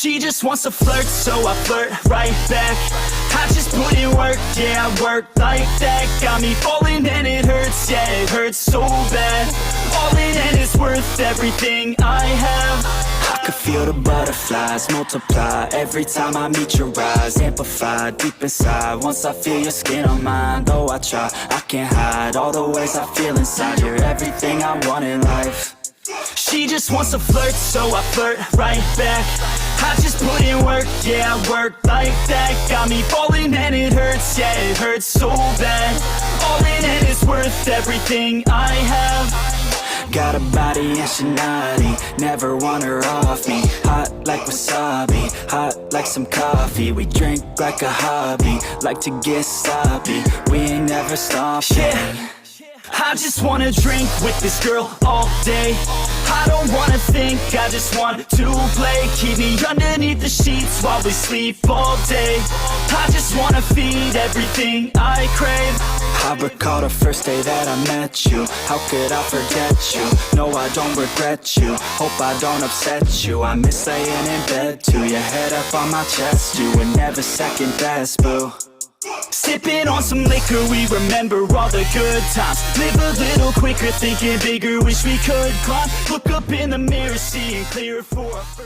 She just wants to flirt, so I flirt right back. I just put in work, yeah, I work like that. Got me falling and it hurts, yeah, it hurts so bad. All in and it's worth everything I have. I could feel the butterflies multiply every time I meet your eyes. Amplified deep inside, once I feel your skin on mine. Though I try, I can't hide all the ways I feel inside. You're everything I want in life. She just wants to flirt, so I flirt right back. I just put in work, yeah, I work like that. Got me falling and it hurts, yeah, it hurts so bad. All in and it's worth everything I have. Got a body and she naughty, never want her off me. Hot like wasabi, hot like some coffee. We drink like a hobby, like to get sloppy. We ain't never stopping. Yeah. I just wanna drink with this girl all day. I don't wanna think, I just want to play. Keep me underneath the sheets while we sleep all day. I just wanna feed everything I crave. I recall the first day that I met you. How could I forget you? No, I don't regret you. Hope I don't upset you. I miss laying in bed too. Your head up on my chest. You were never second best, boo. Sipping on some liquor, we remember all the good times. Live a little quicker, thinking bigger, wish we could climb. Look up in the mirror, seeing clearer for our first